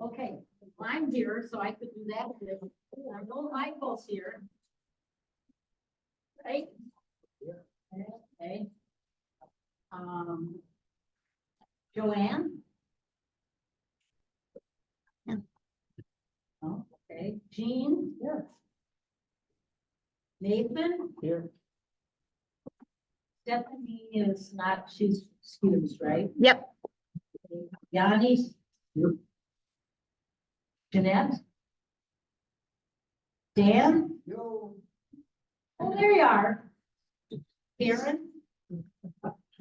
Okay, I'm here, so I could do that. I know Michael's here. Right? Okay. Joanne? Yeah. Oh, okay, Jean? Here. Nathan? Here. Stephanie is not, she's excused, right? Yep. Yanni? Yep. Jeanette? Dan? Yo. Oh, there you are. Karen?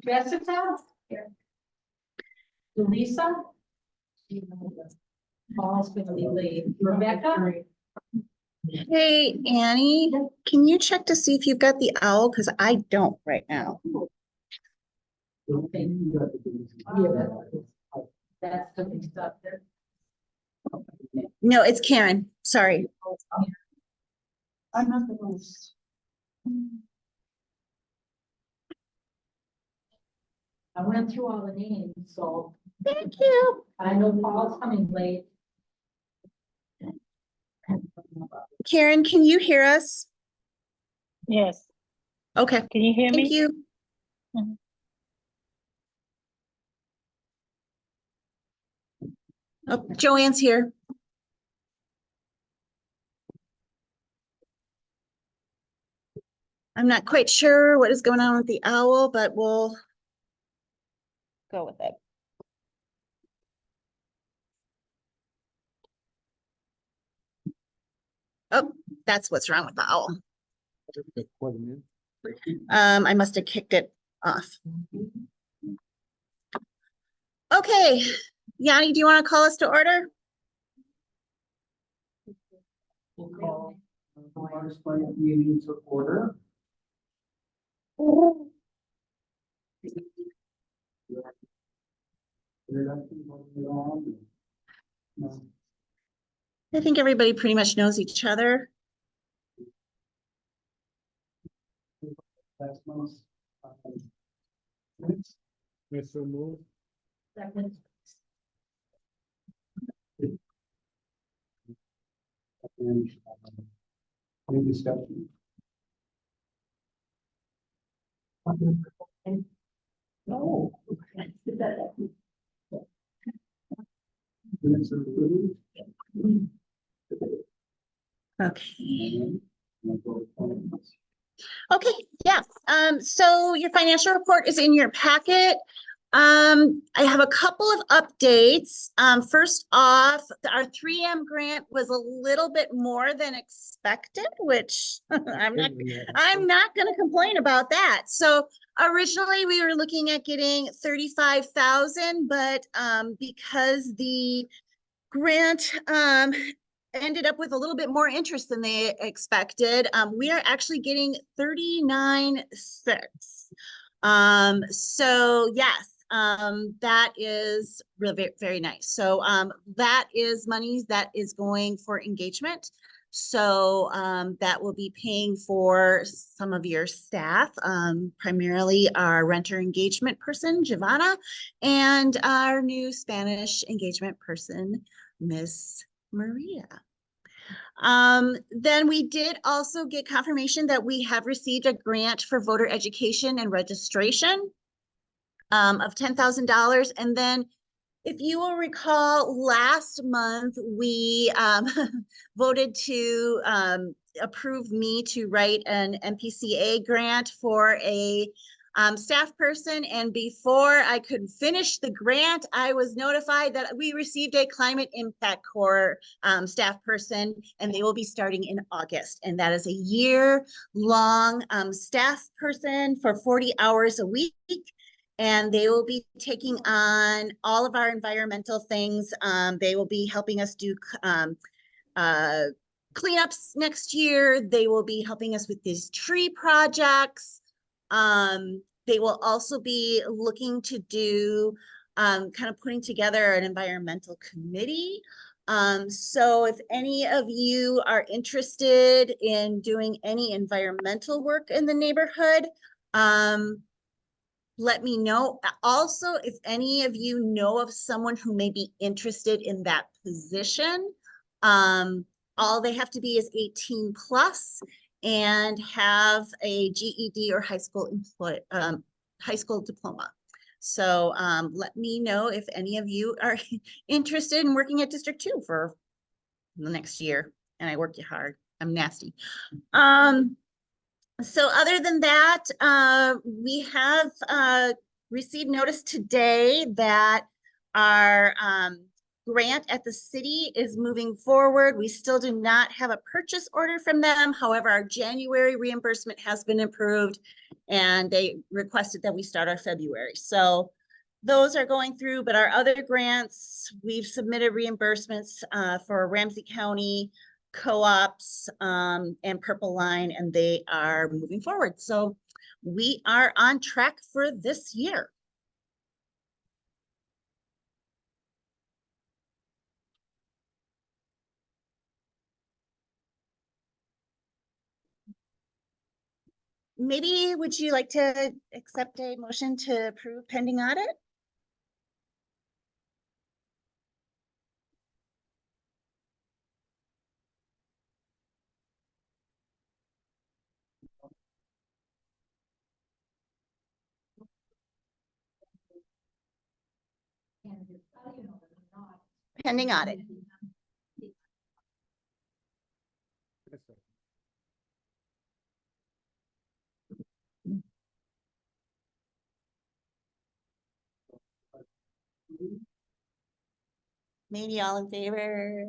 Jessica? Here. Lisa? Paul's gonna be late. Rebecca? Hey, Annie, can you check to see if you've got the owl? Because I don't right now. Okay. That's the big stuff there. No, it's Karen. Sorry. I'm not the most. I went through all the names, so Thank you. I know Paul's coming late. Karen, can you hear us? Yes, Okay, can you hear thank me? you. Mhm. Oh, Joanne's here. I'm not quite sure what is going on with the owl, but we'll go with it. Oh, that's what's wrong with the owl. I must have kicked it off. Okay, Yanni, do you want to call us to order? We'll call the Waters Plant meeting to order. I think everybody pretty much knows each other. Last month's. Minutes. Yes, so move. Second. And, any discussion? No. Minutes are approved. Okay. And vote on it. Okay, yeah, so your financial report is in your packet. I have a couple of updates. First off, our 3M grant was a little bit more than expected, which I'm not gonna complain about that. So originally we were looking at getting 35,000, but because the grant ended up with a little bit more interest than they expected. We are actually getting 39.6. So yes, that is really very, very nice. So that is money that is going for engagement. So that will be paying for some of your staff, primarily our renter engagement person, Giovanna, and our new Spanish engagement person, Miss Maria. Then we did also get confirmation that we have received a grant for voter education and registration of $10,000. And then if you will recall, last month we voted to approve me to write an MPCA grant for a staff person. And before I could finish the grant, I was notified that we received a Climate Impact Corps staff person, and they will be starting in August. And that is a year-long staff person for 40 hours a week. And they will be taking on all of our environmental things. They will be helping us do cleanups next year. They will be helping us with these tree projects. They will also be looking to do kind of putting together an environmental committee. So if any of you are interested in doing any environmental work in the neighborhood, let me know. Also, if any of you know of someone who may be interested in that position. All they have to be is 18 plus and have a GED or high school diploma. So let me know if any of you are interested in working at District 2 for the next year. And I work you hard. I'm nasty. So other than that, we have received notice today that our grant at the city is moving forward. We still do not have a purchase order from them. However, our January reimbursement has been approved and they requested that we start our February. So those are going through, but our other grants, we've submitted reimbursements for Ramsey County, co-ops, and Purple Line, and they are moving forward. So we are on track for this year. Maybe would you like to accept a motion to approve pending audit? And it's, you know, not. Pending audit. Maybe all in favor?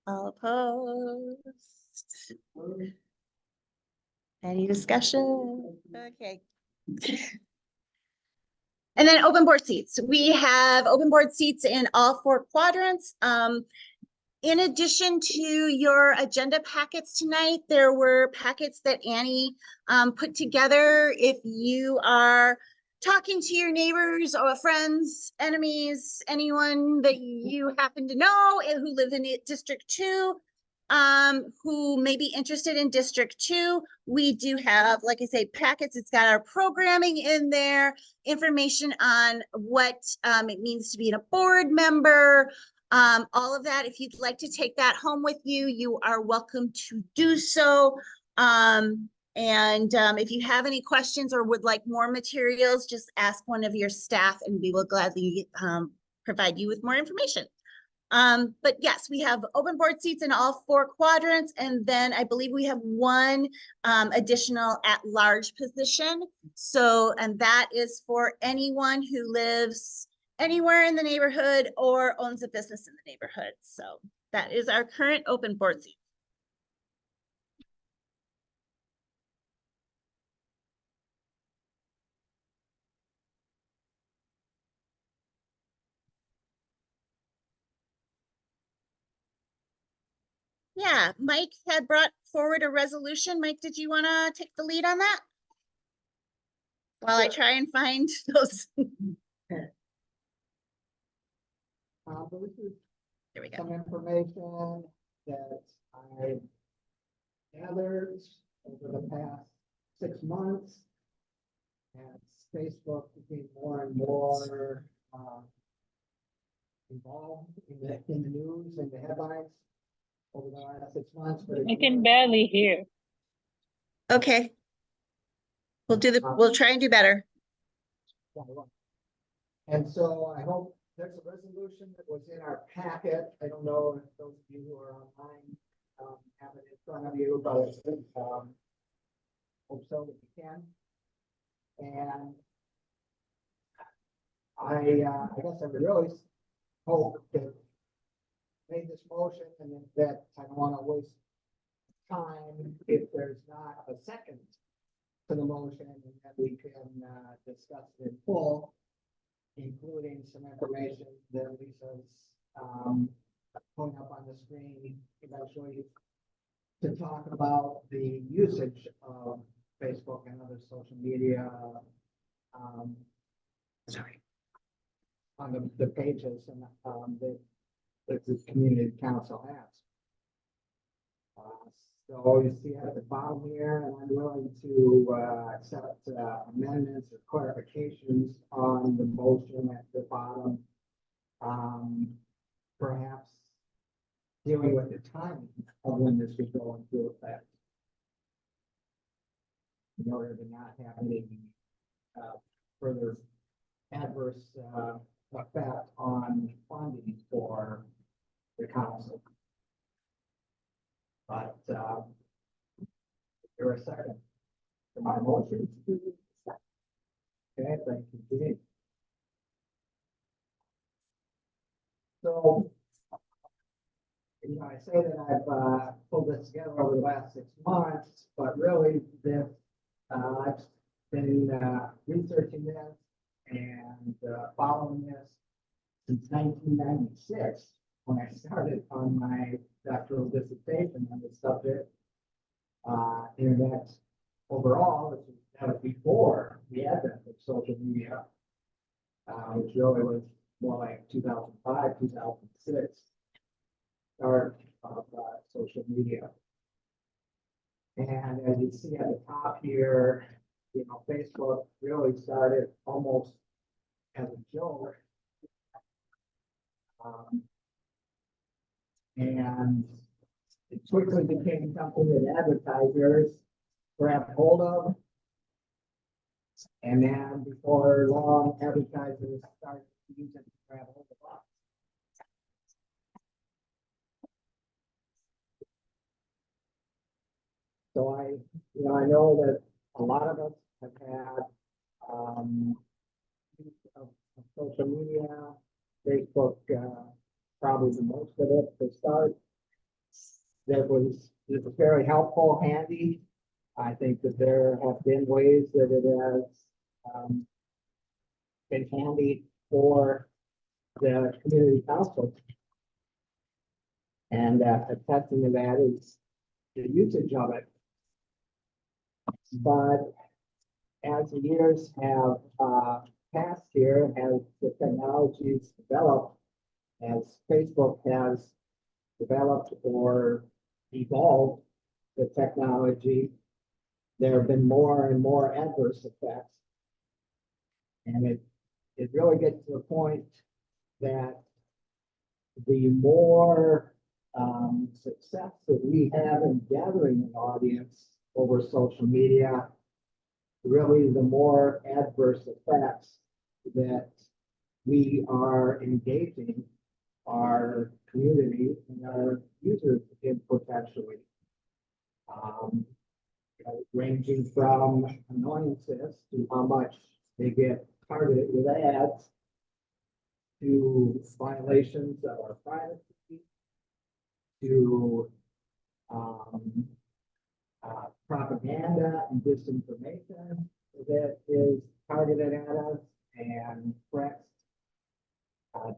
All opposed? Any discussion? Okay. And then open board seats. We have open board seats in all 4 quadrants. In addition to your agenda packets tonight, there were packets that Annie put together. If you are talking to your neighbors or friends, enemies, anyone that you happen to know and who live in District 2, who may be interested in District 2, we do have, like I say, packets. It's got our programming in there, information on what it means to be a board member, all of that. If you'd like to take that home with you, you are welcome to do so. If you have any questions or would like more materials, just ask one of your staff and we will gladly provide you with more information. But yes, we have open board seats in all 4 quadrants. And then I believe we have 1 additional at-large position. So, and that is for anyone who lives anywhere in the neighborhood or owns a business in the neighborhood. So that is our current open board seat. Yeah, Mike had brought forward a resolution. Mike, did you want to take the lead on that? While I try and find those. But this is There we go. some information that I gathered over the past 6 months. As Facebook became more and more involved in the news and the headlines over the last 6 months. But I can barely hear. Okay. We'll try and do better. And so I hope there's a resolution that was in our packet. I don't know if those of you who are online have it in front of you, but hope so if you can. And I guess I would really hope that made this motion and that I don't want to waste time if there's not a second to the motion and that we can discuss it in full, including some information that Lisa's putting up on the screen eventually to talk about the usage of Facebook and other social media on the pages and that the community council has. So you see at the bottom here, and I'm willing to, accept, amendments or clarifications on the motion at the bottom. Perhaps dealing with the timing of when this would go into effect. In order to not have any, further adverse, effect on funding for the council. But, there a second to my motion. Okay, thank you, Judy. So, I say that I've, pulled this together over the last 6 months, but really this, I've been, researching this and, following this since 1996, when I started on my doctoral dissertation on this subject. Internet overall, that was before the advent of social media, which really was more like 2005, 2006, start of social media. And as you see at the top here, Facebook really started almost as a joke. And it quickly became something that advertisers grabbed hold of. And then before long, advertisers started to use it to grab hold of us. So I know that a lot of us have had, use of social media, Facebook, probably the most of it to start. It was very helpful, handy. I think that there have been ways that it has, been handy for the community council. And, attesting to that is the usage of it. But as the years have, passed here, as the technologies developed, as Facebook has developed or evolved the technology, there have been more and more adverse effects. And it really gets to the point that the more success that we have in gathering an audience over social media, really the more adverse effects that we are engaging our community and our users in potentially. Ranging from annoyances to how much they get targeted with ads, to violations of our privacy, to propaganda and disinformation that is targeted at us, and threats,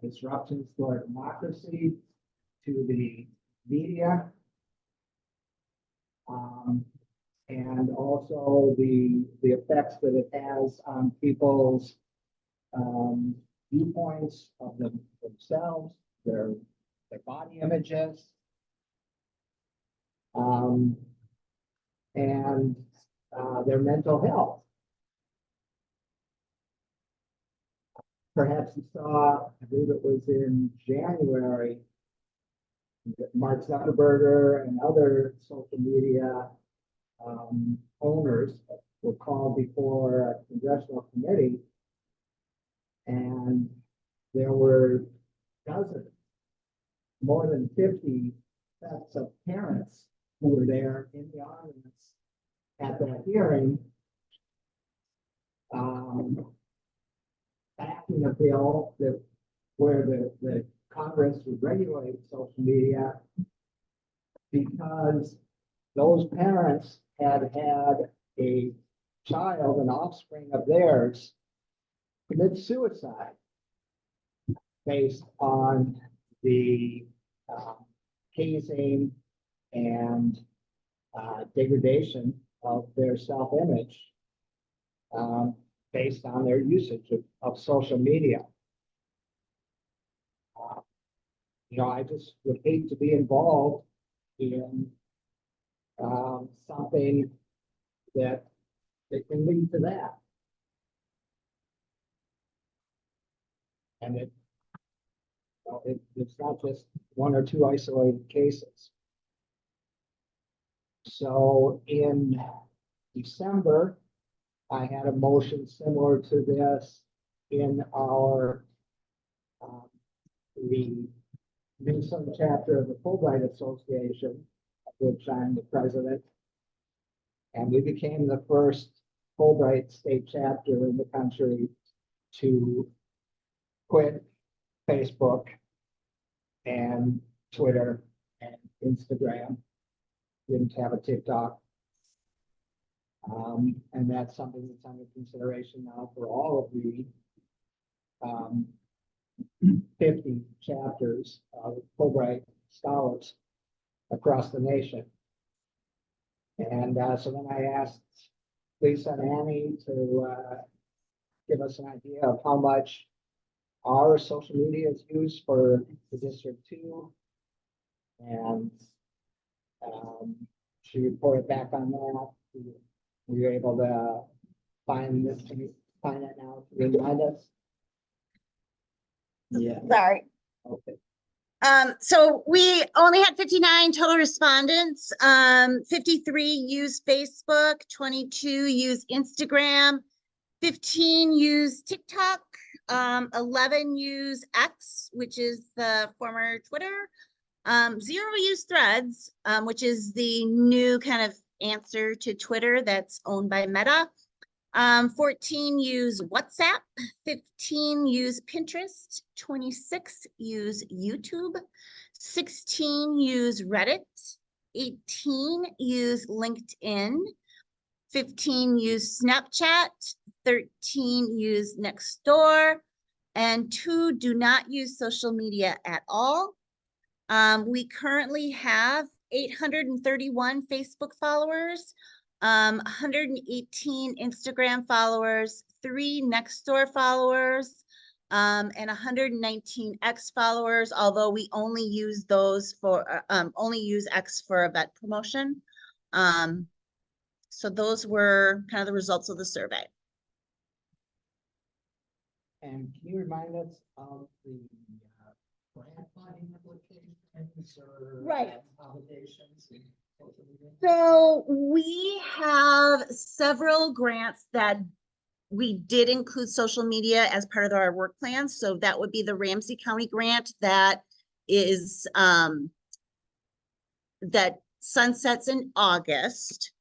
disruptions to our democracy, to the media, and also the effects that it has on people's viewpoints of themselves, their body images, and their mental health. Perhaps you saw, I believe it was in January, that Mark Zuckerberg and other social media owners were called before a congressional committee, and there were dozens, more than 50 sets of parents who were there in the audience at that hearing, backing a bill that where the Congress would regulate social media, because those parents had a child, an offspring of theirs, commit suicide based on the hazing and degradation of their self-image based on their usage of social media. I just would hate to be involved in something that can lead to that. And it's not just one or two isolated cases. So in December, I had a motion similar to this in our the Minnesota chapter of the Fulbright Association, of which I'm the president. And we became the first Fulbright state chapter in the country to quit Facebook and Twitter and Instagram. Didn't have a TikTok. And that's something that's under consideration now for all of the 50 chapters of Fulbright scholars across the nation. And so then I asked Lisa and Annie to give us an idea of how much our social media is used for the District 2. And she reported back on that. We were able to find it now to remind us. Yeah, Sorry. okay. So we only had 59 total respondents. 53 use Facebook, 22 use Instagram, 15 use TikTok, 11 use X, which is the former Twitter. 0 use Threads, which is the new kind of answer to Twitter that's owned by Meta. 14 use WhatsApp, 15 use Pinterest, 26 use YouTube, 16 use Reddit, 18 use LinkedIn, 15 use Snapchat, 13 use Nextdoor, and 2 do not use social media at all. We currently have 831 Facebook followers, 118 Instagram followers, 3 Nextdoor followers, and 119 X followers, although we only use those for, only use X for event promotion. So those were kind of the results of the survey. And can you remind us of the grant funding applications or Right. obligations? And social media? So we have several grants that we did include social media as part of our work plan. So that would be the Ramsey County grant that is that sunsets in August.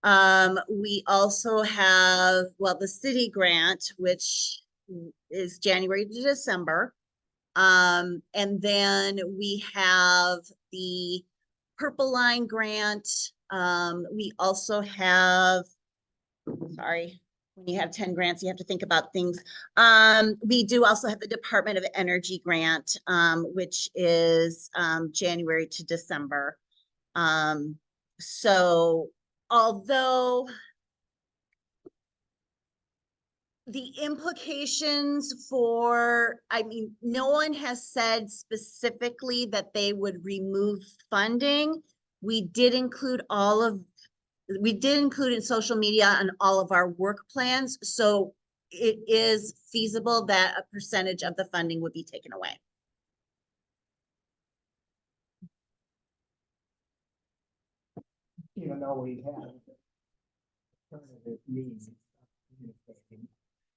We also have, well, the city grant, which is January to December. And then we have the Purple Line grant. We also have, sorry, when you have 10 grants, you have to think about things. We do also have the Department of Energy grant, which is January to December. So although the implications for, I mean, no one has said specifically that they would remove funding. We did include in social media on all of our work plans. So it is feasible that a percentage of the funding would be taken away. Even though we have alternative means of communicating.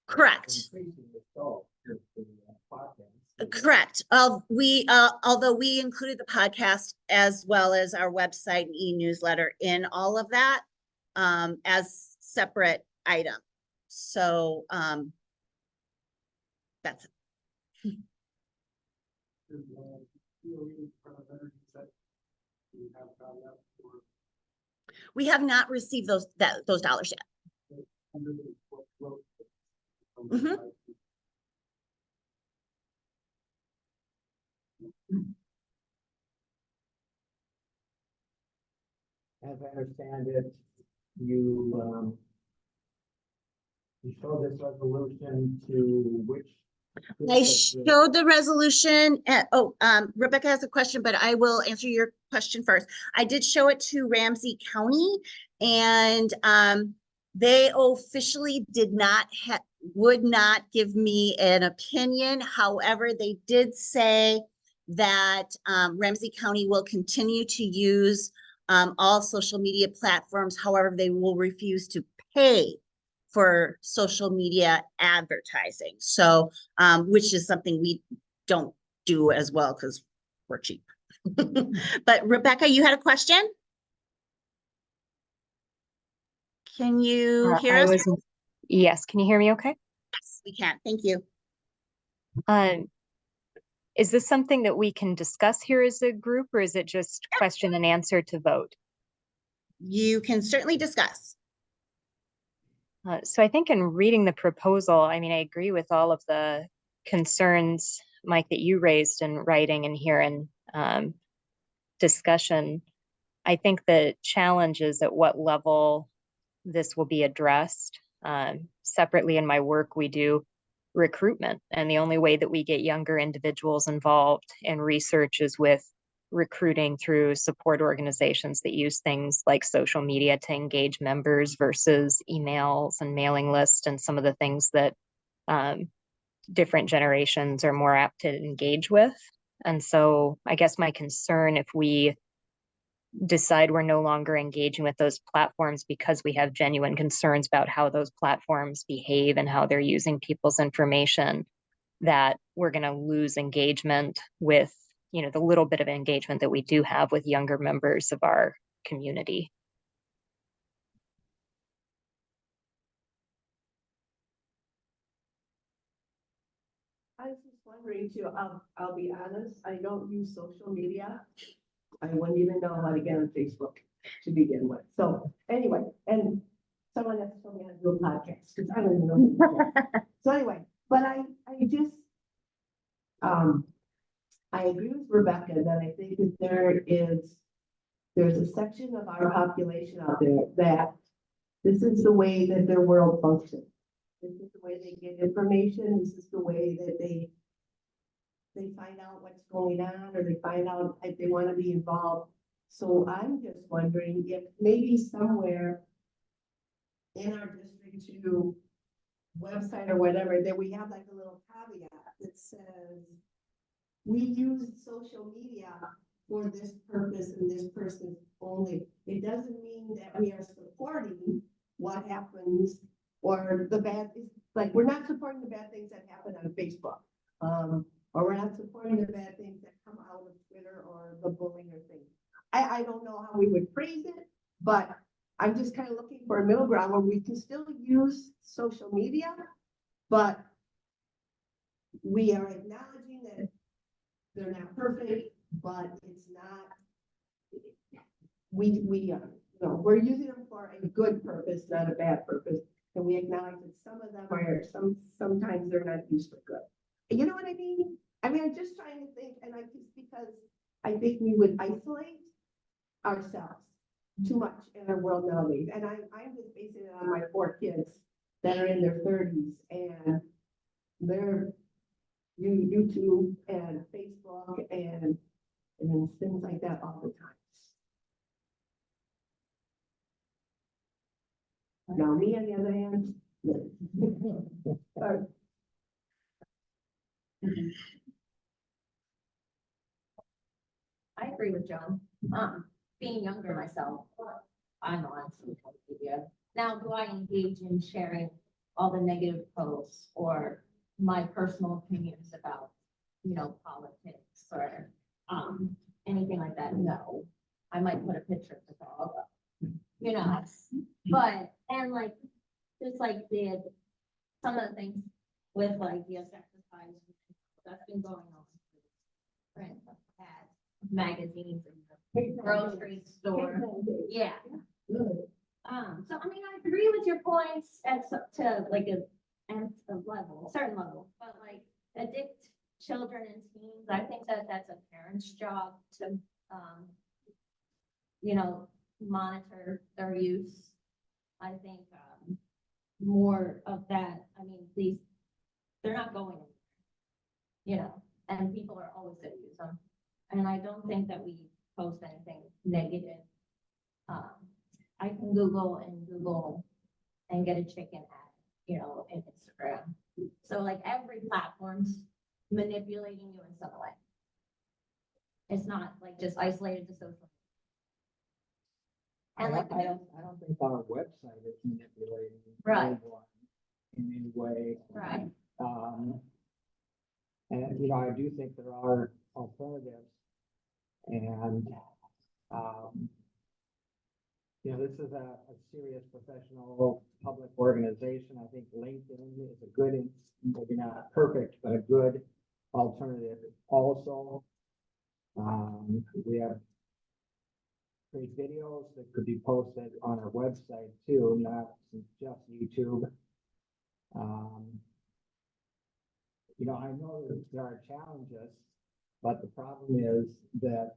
Correct. Increasing the scope of the podcast. Correct. Although we included the podcast as well as our website and e-newsletter in all of that as separate items. So that's it. We have not received those dollars yet. Mhm. As I understand it, you showed this resolution to which I showed the resolution, Rebecca has a question, but I will answer your question first. I did show it to Ramsey County and, they officially would not give me an opinion. However, they did say that, Ramsey County will continue to use, all social media platforms. However, they will refuse to pay for social media advertising. So, which is something we don't do as well because we're cheap. But Rebecca, you had a question? Can you hear I us? was, yes, can you hear me okay? Yes, we can. Thank you. Is this something that we can discuss here as a group, or is it just question and answer to vote? You can certainly discuss. So I think in reading the proposal, I mean, I agree with all of the concerns, Mike, that you raised in writing and here in discussion. I think the challenge is at what level this will be addressed. Separately in my work, we do recruitment, and the only way that we get younger individuals involved in research is with recruiting through support organizations that use things like social media to engage members versus emails and mailing lists and some of the things that different generations are more apt to engage with. And so I guess my concern, if we decide we're no longer engaging with those platforms because we have genuine concerns about how those platforms behave and how they're using people's information, that we're going to lose engagement with, you know, the little bit of engagement that we do have with younger members of our community. I was just wondering too, I'll be honest, I don't use social media. I wouldn't even know how to get on Facebook to begin with. So anyway, and someone has told me how to do a podcast because I don't even know. How to do that. So anyway, but I just, I agree with Rebecca that I think that there's a section of our population out there that this is the way that their world functions. This is the way they get information. This is the way that they find out what's going on, or they find out if they want to be involved. So I'm just wondering if maybe somewhere in our District 2 website or whatever, that we have like a little caveat that says, we use social media for this purpose and this person only. It doesn't mean that we are supporting what happens or the bad, like, we're not supporting the bad things that happen on Facebook. Or we're not supporting the bad things that come out of Twitter or the bullying or things. I don't know how we would phrase it, but I'm just kind of looking for a middle ground where we can still use social media, but we are acknowledging that they're not perfect, but it's not, we're using them for a good purpose, not a bad purpose. And we acknowledge that some of them are, sometimes they're not used for good. You know what I mean? I mean, I'm just trying to think, and I just, because I think we would isolate ourselves too much in our world nowadays. And I'm just basing it on my 4 kids that are in their 30s, and they're YouTube and Facebook and things like that all the time. Now, me on the other hand, I agree with Joan. Being younger myself, I'm on social media. Now, do I engage in sharing all the negative posts or my personal opinions about, you know, politics or anything like that? No. I might put a picture of the dog up, you know, but, and like, just like some of the things with like the exercise that's been going on. Print ads, magazines and the grocery store. Yeah. So I mean, I agree with your points to like a level, a certain level, but like addict children and teens, I think that that's a parent's job to, you know, monitor their use. I think more of that. I mean, they're not going anywhere. you know, and people are always gonna use them. And I don't think that we post anything negative. I can Google and get a chicken ad, you know, in Instagram. So like every platform's manipulating you in some way. It's not like just isolated to social. And like, I don't think our website is manipulating Right. anyone in any way. right, And, you know, I do think there are alternatives. And, you know, this is a serious professional public organization. I think LinkedIn is a good, maybe not perfect, but a good alternative also. We have great videos that could be posted on our website too, not just YouTube. You know, I know that there are challenges, but the problem is that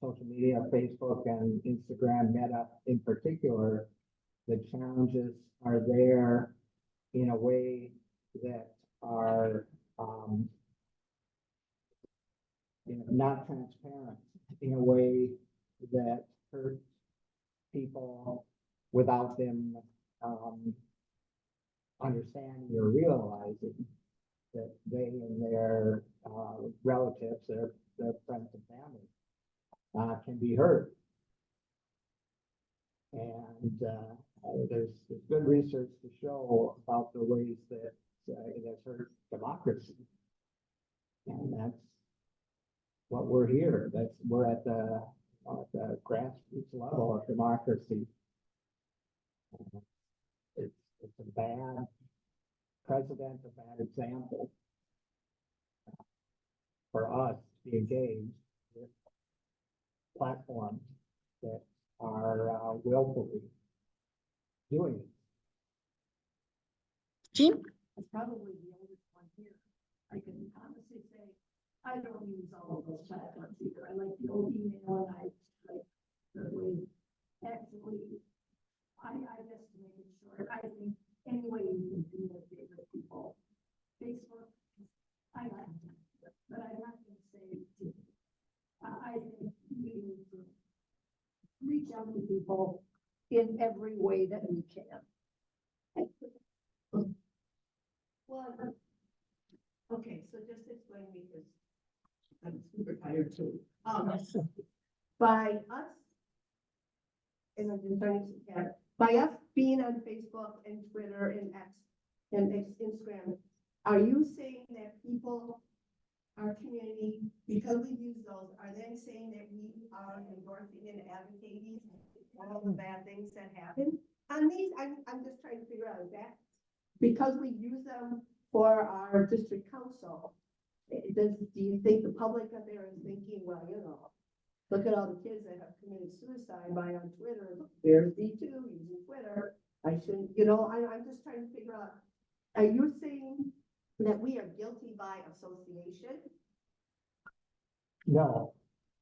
social media, Facebook and Instagram, Meta in particular, the challenges are there in a way that are you know, not transparent, in a way that hurts people without them understanding or realizing that they and their relatives, their friends and family can be hurt. And there's good research to show about the ways that it has hurt democracy. And that's what we're here. We're at the grassroots level of democracy. It's a bad precedent, a bad example for us to be engaged with platforms that are willfully doing it. Jean? It's probably the oldest one here. I can honestly say, I don't use all of those platforms either. I like the old email and I like the way, actually, I just to make it short, I think any way you can communicate with people. Facebook, I like it, but I'm not gonna say, I think we need to reach out to people in every way that we can. Well, okay, so just explain me this. I'm super tired too. By us, and I'm just trying to get, by us being on Facebook and Twitter and X and Instagram, are you saying that people, our community, because we use those, are they saying that we are endorsing and advocating all the bad things that happen? On these, I'm just trying to figure out that, because we use them for our district council, do you think the public out there is thinking, well, you know, look at all the kids that have committed suicide by on Twitter, there's D2 using Twitter, I shouldn't, you know, I'm just trying to figure out, are you saying that we are guilty by association? No,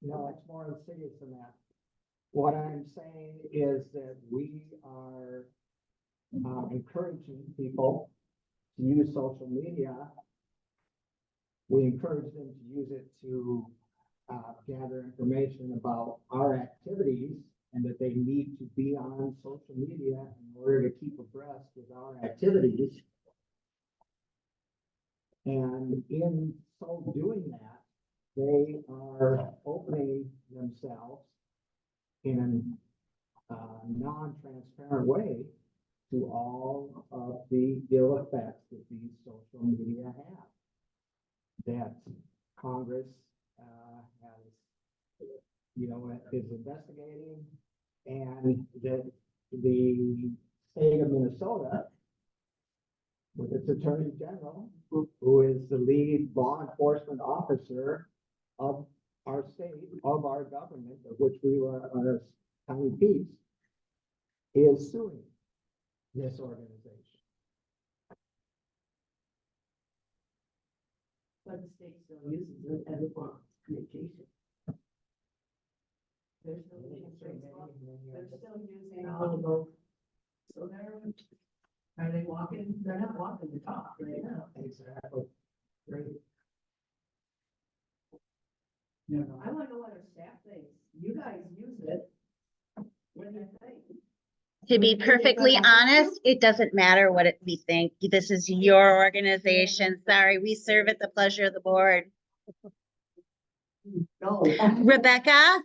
it's more insidious than that. What I'm saying is that we are encouraging people to use social media. We encourage them to use it to gather information about our activities and that they need to be on social media in order to keep abreast with our activities. And in so doing that, they are opening themselves in a non-transparent way to all of the ill effects that these social media have. That Congress has, you know, is investigating, and that the state of Minnesota, with its attorney general, who is the lead law enforcement officer of our state, of our government, of which we were a tiny piece, is suing this organization. But the state still uses it as a form of communication. They're still using Facebook, they're still using all of those. So are they walking? They're not walking the talk right now. Exactly. Great. I wanna know what our staff thinks. You guys use it. What do you think? To be perfectly honest, it doesn't matter what we think. This is your organization. Sorry, we serve at the pleasure of the board. No. Rebecca?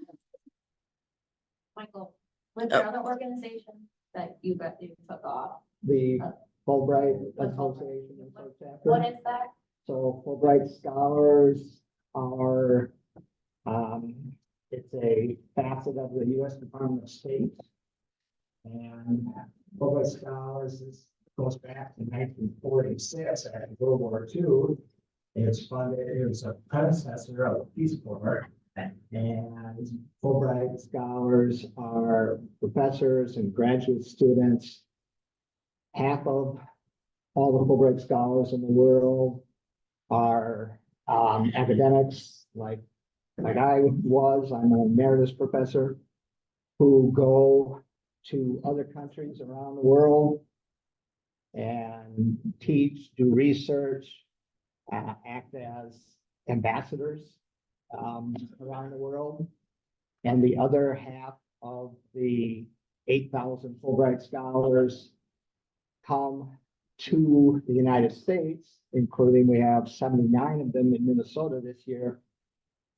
Michael, with the other organization that you took off, The Fulbright Fulbright. Association and so chapter. what is that? So Fulbright Scholars are, it's a facet of the U.S. Department of State. And Fulbright Scholars goes back to 1946 after World War II. It's funded, it was a predecessor of the Peace Corps. And Fulbright Scholars are professors and graduate students. Half of all the Fulbright Scholars in the world are academics, like I was. I'm an emeritus professor who go to other countries around the world and teach, do research, act as ambassadors around the world. And the other half of the 8,000 Fulbright Scholars come to the United States, including we have 79 of them in Minnesota this year,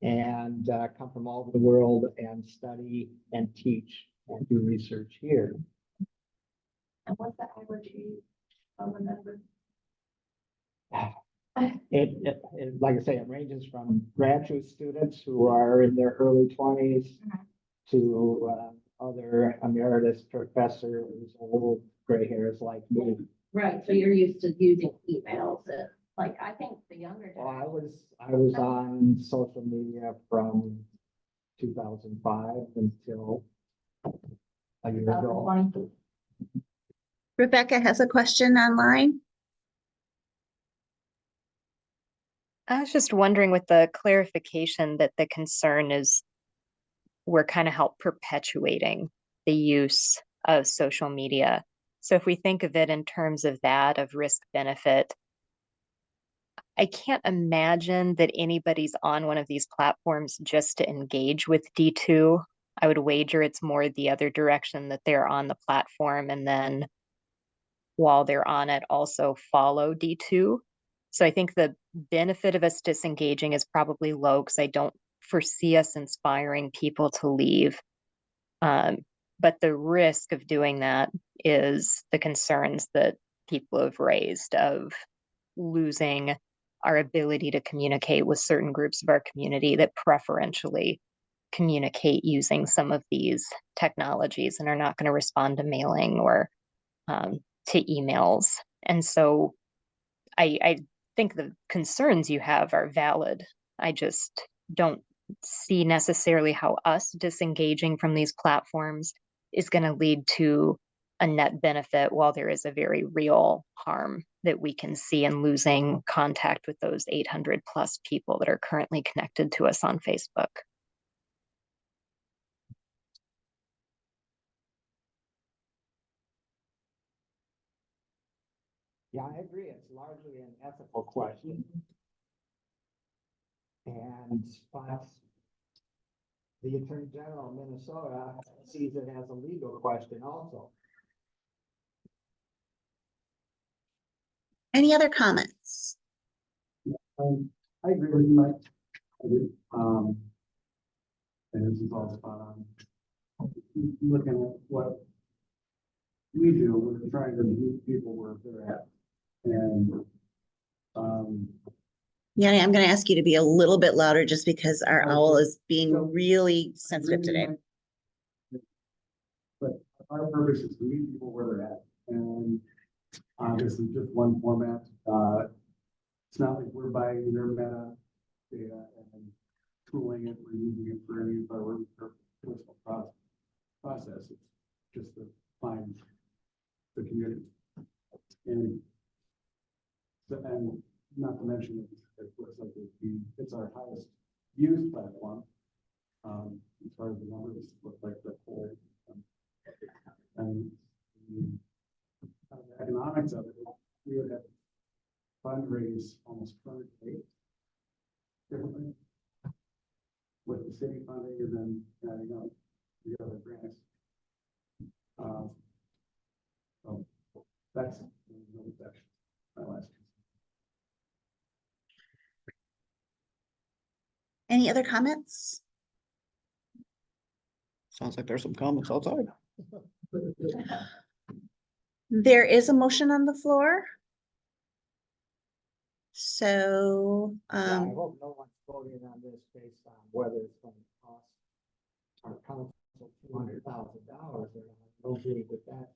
and come from all over the world and study and teach and do research here. And what's the average age of a member? Like I say, it ranges from graduate students who are in their early 20s to other emeritus professors, old gray hairs like me. Right, so you're used to using emails, like, I think the younger. Well, I was on social media from 2005 until a year ago. 2020. Rebecca has a question online. I was just wondering with the clarification that the concern is we're kind of help perpetuating the use of social media. So if we think of it in terms of that, of risk benefit, I can't imagine that anybody's on one of these platforms just to engage with D2. I would wager it's more the other direction, that they're on the platform and then while they're on it also follow D2. So I think the benefit of us disengaging is probably low because I don't foresee us inspiring people to leave. But the risk of doing that is the concerns that people have raised of losing our ability to communicate with certain groups of our community that preferentially communicate using some of these technologies and are not going to respond to mailing or to emails. And so I think the concerns you have are valid. I just don't see necessarily how us disengaging from these platforms is going to lead to a net benefit, while there is a very real harm that we can see in losing contact with those 800 plus people that are currently connected to us on Facebook. Yeah, I agree. It's largely an ethical question. And but the Attorney General of Minnesota sees it as a legal question also. Any other comments? I agree with you, Mike. I do. And this is all spot on. Looking at what we do, we're trying to meet people where they're at. And, Yanni, I'm going to ask you to be a little bit louder just because our owl is being really sensitive today. But our purpose is to meet people where they're at. And this is just one format. It's not like we're buying their meta data and tooling it, we're using it for any of our personal process. It's just to find the community. And not to mention, it looks like it's our highest used platform. As far as the numbers look like the whole, and the economics of it, we would have fundraise almost currently differently with the city funding and then adding up the other grants. So that's my last. Any other comments? Sounds like there's some comments outside. There is a motion on the floor. So, Yeah, I hope no one's voting on this based on whether it's gonna cost our council $200,000 or not. Don't agree with that.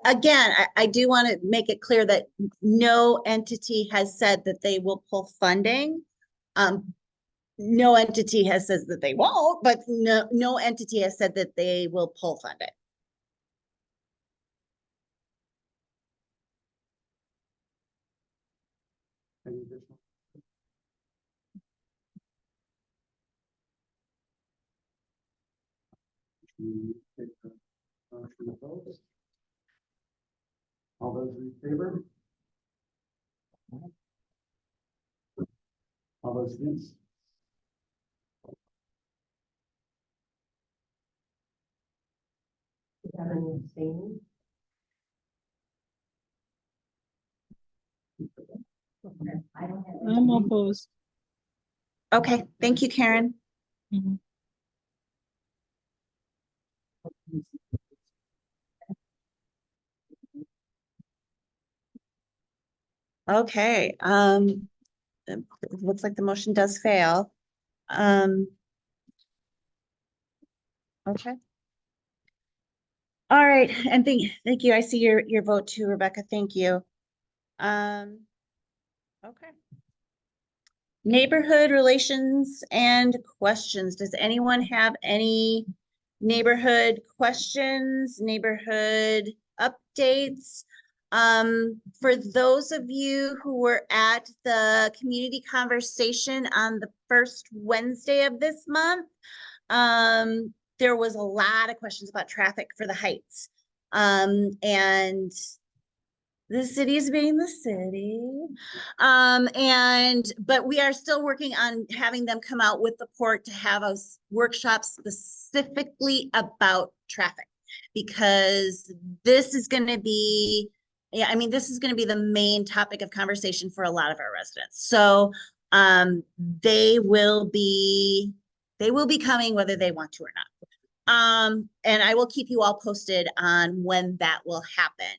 again, I do want to make it clear that no entity has said that they will pull funding. No entity has said that they won't, but no entity has said that they will pull funding. Any additional? We take the motion to vote. All those in favor? All those against? Do you have any abstaining? I don't have. I'm opposed. Okay, thank you, Karen. Mhm. Okay, it looks like the motion does fail. Okay. All right, and thank you. I see your vote too, Rebecca. Thank you. Okay. Neighborhood relations and questions. Does anyone have any neighborhood questions, neighborhood updates? For those of you who were at the community conversation on the first Wednesday of this month, there was a lot of questions about traffic for the Heights. And the city is being the city. But we are still working on having them come out with the port to have a workshop specifically about traffic. Because this is gonna be, yeah, I mean, this is gonna be the main topic of conversation for a lot of our residents. So they will be coming whether they want to or not. And I will keep you all posted on when that will happen.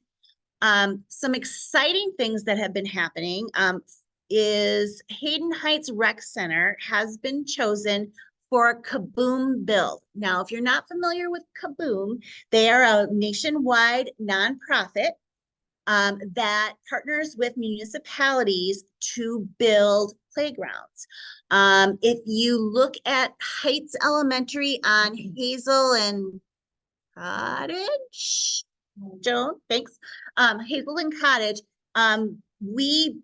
Some exciting things that have been happening is Hayden Heights Rec Center has been chosen for a Kaboom build. Now, if you're not familiar with Kaboom, they are a nationwide nonprofit that partners with municipalities to build playgrounds. If you look at Heights Elementary on Hazel and Cottage, Joan, thanks. Hazel and Cottage, we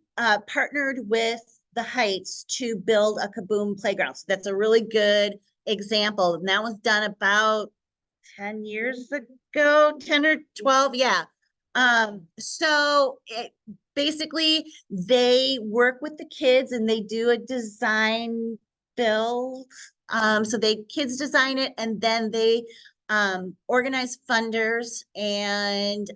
partnered with the Heights to build a Kaboom playground. So that's a really good example. And that was done about 10 years ago, 10 or 12, yeah. So basically they work with the kids and they do a design build. So kids design it and then they organize funders and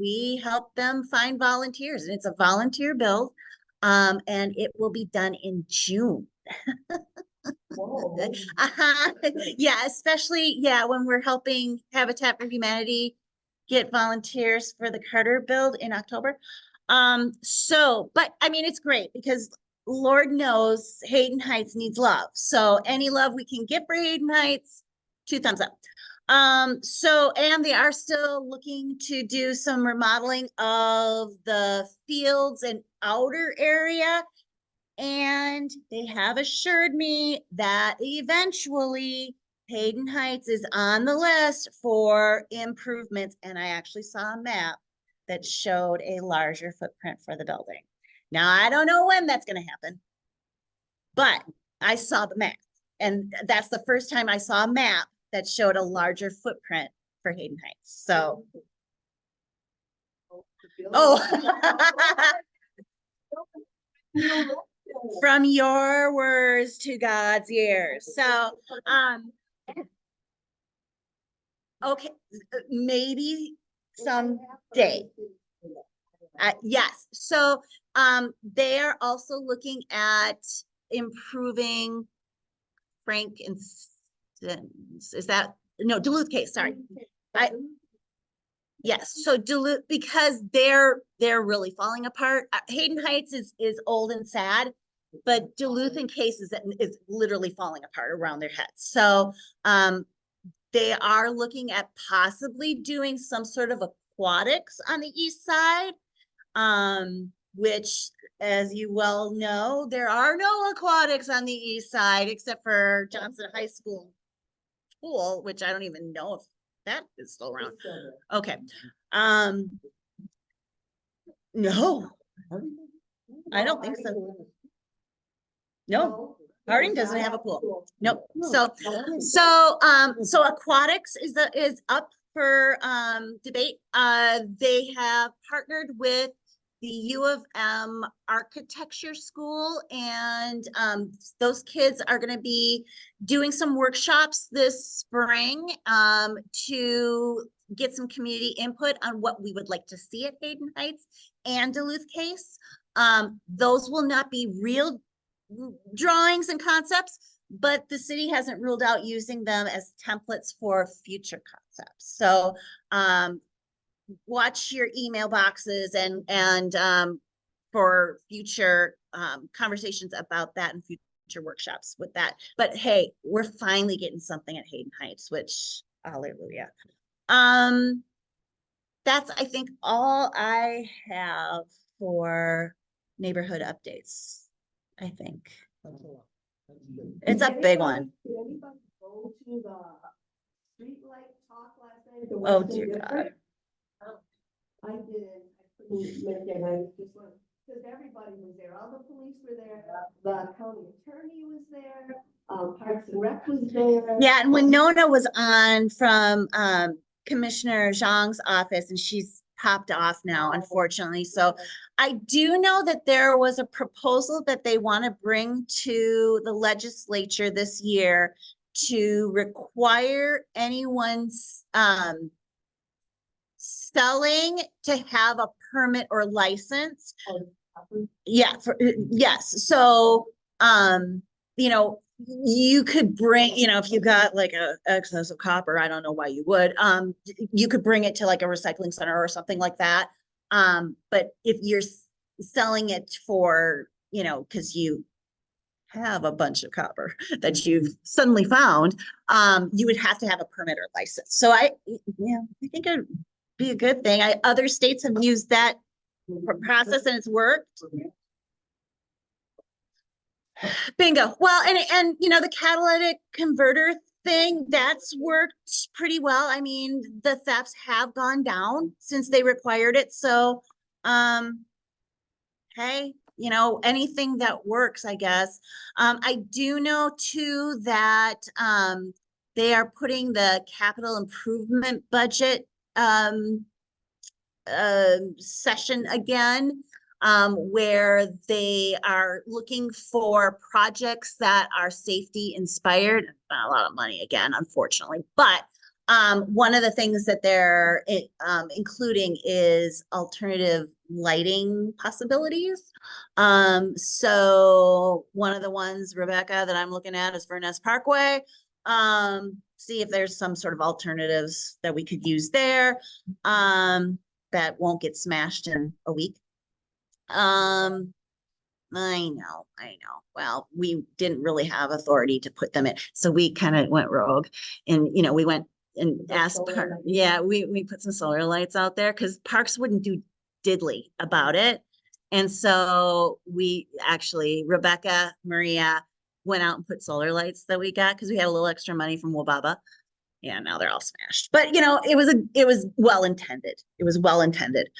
we help them find volunteers, and it's a volunteer build. And it will be done in June. Whoa. Yeah, especially, yeah, when we're helping Habitat for Humanity get volunteers for the Carter build in October. But I mean, it's great because Lord knows Hayden Heights needs love. So any love we can get for Hayden Heights, 2 thumbs up. And they are still looking to do some remodeling of the fields and outer area. And they have assured me that eventually Hayden Heights is on the list for improvements. And I actually saw a map that showed a larger footprint for the building. Now, I don't know when that's going to happen, but I saw the map. And that's the first time I saw a map that showed a larger footprint for Hayden Heights. So Oh. From your words to God's ears. So, okay, maybe someday. Yes, so, they are also looking at improving is that, no, Duluth case, sorry. Yes, so Duluth, because they're really falling apart. Hayden Heights is old and sad, but Duluth and Case is literally falling apart around their heads. So, they are looking at possibly doing some sort of aquatics on the east side. Which, as you well know, there are no aquatics on the east side except for Johnson High School pool, which I don't even know if that is still around. Okay. No, I don't think so. No, Harding doesn't have a pool. Nope. So aquatics is up for debate. They have partnered with the U of M architecture school, and those kids are going to be doing some workshops this spring to get some community input on what we would like to see at Hayden Heights and Duluth Case. Those will not be real drawings and concepts, but the city hasn't ruled out using them as templates for future concepts. So watch your email boxes and for future conversations about that and future workshops with that. But hey, we're finally getting something at Hayden Heights, which hallelujah. That's, I think, all I have for neighborhood updates. I think it's a big one. Did anybody go to the streetlight talk last night? The Oh, Western dear God. District? I didn't, I couldn't make it, I just went, because everybody was there, all the police were there, the county attorney was there, Parks and Rec was there. Yeah, and Winona was on from Commissioner Zhang's office, and she's popped off now, unfortunately. So I do know that there was a proposal that they want to bring to the legislature this year to require anyone selling to have a permit or license. Yeah, yes. So, you know, you could bring, you know, if you got like a excess of copper, I don't know why you would, you could bring it to like a recycling center or something like that. But if you're selling it for, you know, because you have a bunch of copper that you've suddenly found, you would have to have a permit or license. So I think it would be a good thing. Other states have used that process and it's worked. Bingo. Well, and you know, the catalytic converter thing, that's worked pretty well. I mean, the thefts have gone down since they required it. So, hey, you know, anything that works, I guess. I do know too that they are putting the capital improvement budget session again, where they are looking for projects that are safety inspired. Not a lot of money again, unfortunately, but one of the things that they're including is alternative lighting possibilities. So one of the ones, Rebecca, that I'm looking at is Furness Parkway. See if there's some sort of alternatives that we could use there that won't get smashed in a week. I know. Well, we didn't really have authority to put them in, so we kind of went rogue, and you know, we went and asked. Yeah, we put some solar lights out there because Parks wouldn't do diddly about it, and so we actually, Rebecca, Maria went out and put solar lights that we got because we had a little extra money from Wababa. Yeah, now they're all smashed, but you know, it was well intended. It was well intended.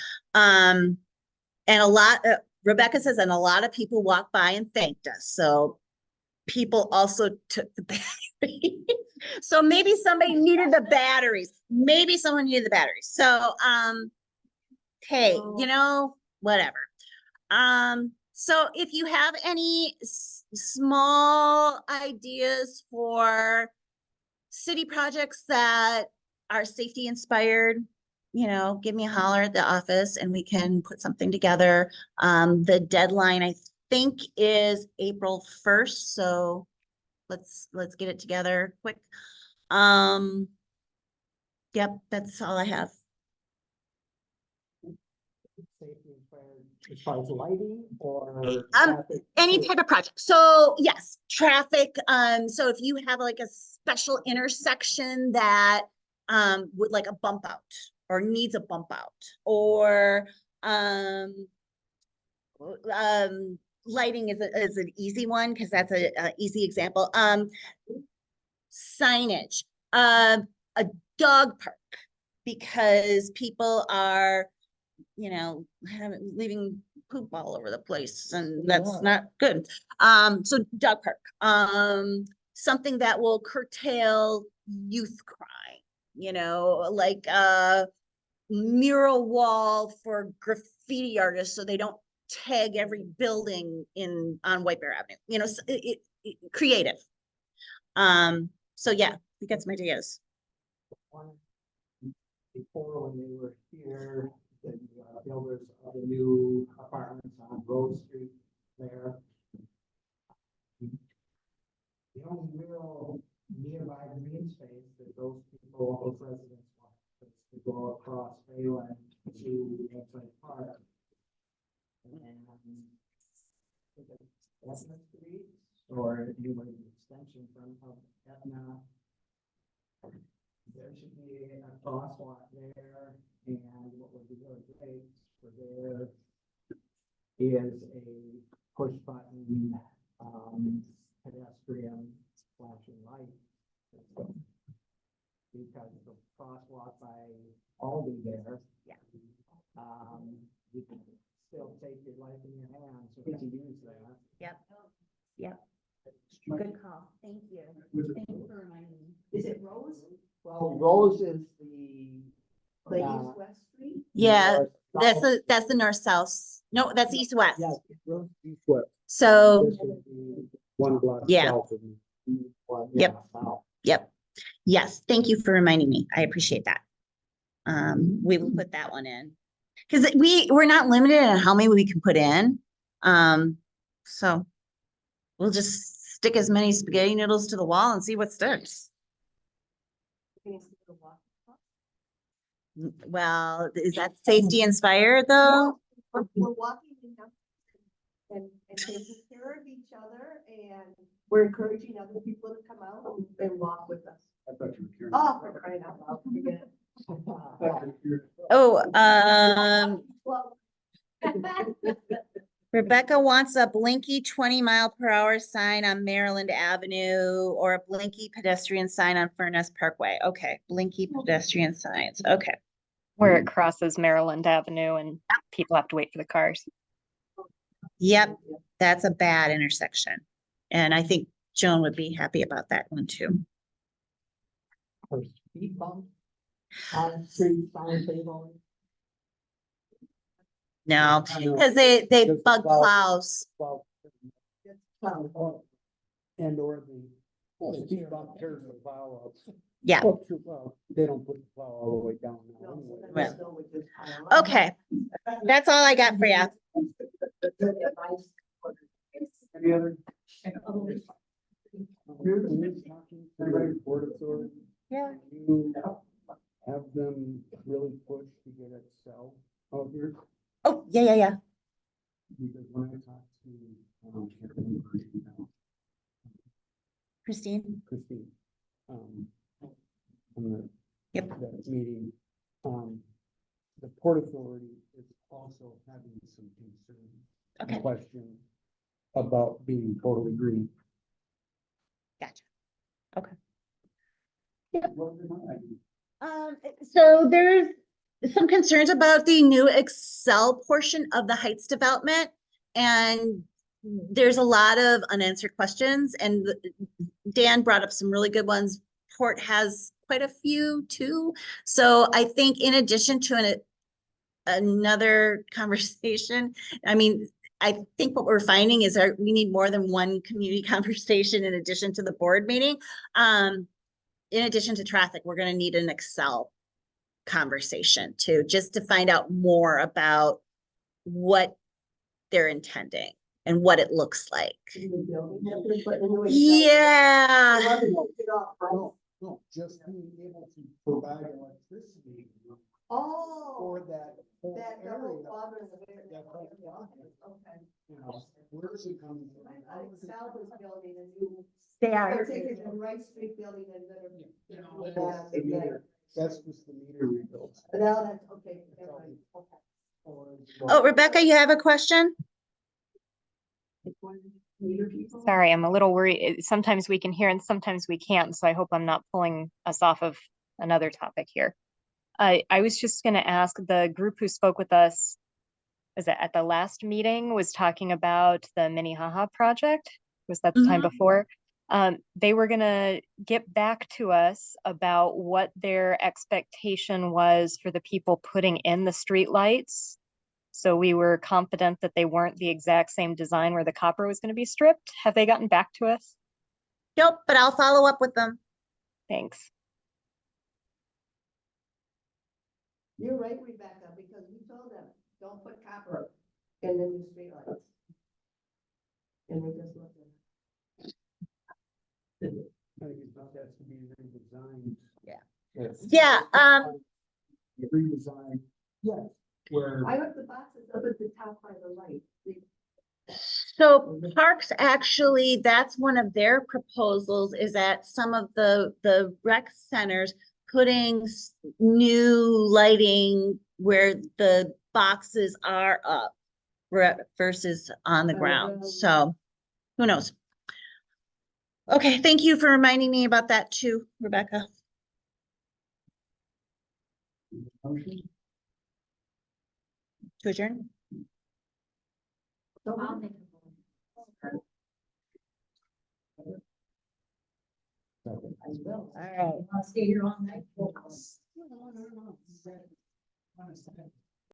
And a lot, Rebecca says, and a lot of people walked by and thanked us. So people also took the batteries. So maybe somebody needed the batteries. Maybe someone needed the batteries. So hey, you know, whatever. So if you have any small ideas for city projects that are safety inspired, you know, give me a holler at the office and we can put something together. The deadline, I think, is April 1st, so let's get it together quick. Yep, that's all I have. Safety inspired as far as lighting or? traffic Any safety? type of project. So yes, traffic. So if you have like a special intersection that would like a bump out or needs a bump out, or lighting is an easy one because that's a easy example. Signage, a dog park, because people are, you know, leaving poop all over the place and that's Yeah. not good. So dog park, something that will curtail youth crime, you know, like a mural wall for graffiti artists so they don't tag every building on White Bear Avenue, you know, creative. So yeah, we got some ideas. One before when they were here, the builders of the new apartments on Rose Street there. The only real nearby green space that those people, those residents want is to go across Bayland to Lakeside Park. And Etna Street, or you were an extension from Etna. There should be a crosswalk there, and what would be really great for there is a push button, pedestrian flashing light system. Because the crosswalk by Aldi there. Yeah. You can still take your life in your hands if you use that. Yep. Yep. Good call. Thank you. Thank you for reminding me. Is it Rose? Well, Rose is the. Like East West Street? Yeah, north- that's the north-south. No, that's east-west. Yeah, Rose East West. So, This would be one block Yeah. south of me. One, Yep. yeah, south. yep. Yes, thank you for reminding me. I appreciate that. We will put that one in. Because we're not limited on how many we can put in. So we'll just stick as many spaghetti noodles to the wall and see what sticks. Well, is that safety inspired though? We're walking and taking care of each other, and we're encouraging other people to come out and walk with us. I thought you were. Oh, for crying out loud, forget it. Oh, Well, Rebecca wants a blinky 20-mile-per-hour sign on Maryland Avenue or a blinky pedestrian sign on Furness Parkway. Okay, blinky pedestrian signs. Okay. Where it crosses Maryland Avenue and people have to wait for the cars. Yep, that's a bad intersection. And I think Joan would be happy about that one too. Or speed bump on street, sign table. No, I know. because they Because bug the plow- plows. Well, and or the speed bump tears the plow up. Yeah, Well, they don't put the plow all the way down now no, anyway. then the snow would just pile up. okay. That's all I got for you. Any other? Anybody Port Authority? Yeah. You have them really push to get Excel out here, Oh, yeah. because when I talked to, can't remember her name now, Christine? Christine, on the. Yep. That meeting, the Port Authority is also having some concern. Okay. Question about being totally green. Gotcha. What was your mind? So there's some concerns about the new Excel portion of the Heights development. And there's a lot of unanswered questions, and Dan brought up some really good ones. Port has quite a few too. So I think in addition to another conversation. I mean, I think what we're finding is we need more than one community conversation in addition to the board meeting. In addition to traffic, we're gonna need an Excel conversation too, just to find out more about what they're intending and what it looks like. Yeah. No, no, just being able to provide electricity Oh, for that whole that area. double quadrant of area. That whole quadrant. Okay. You know, where is it coming from? I think South is building a new, They they're taking the Wright Street building and You know, they're. that's the meter. That's just the meter rebuilds. No, that's, okay, never mind, okay. Oh, Rebecca, you have a question? Meter people? Sorry, I'm a little worried. Sometimes we can hear and sometimes we can't, so I hope I'm not pulling us off of another topic here. I was just gonna ask, the group who spoke with us, is it at the last meeting, was talking about the Minnehaha project? Was that the time Mhm. before? They were gonna get back to us about what their expectation was for the people putting in the streetlights. So we were confident that they weren't the exact same design where the copper was gonna be stripped. Have they gotten back to us? Nope, but I'll follow up with them. Thanks. You're right, Rebecca, because we told them, don't put copper in the new streetlights. And they just looked at it. I think it's not that to be redesigned. Yeah, Redesign, yes, where. I hope the boxes up at the top by the light. so Parks actually, that's one of their proposals is at some of the rec centers putting new lighting where the boxes are up versus on the ground. So who knows? Okay, thank you for reminding me about that too, Rebecca. Motion? To adjourn? I'll make a vote. I will. All right. I'll stay here all night. No, no, no.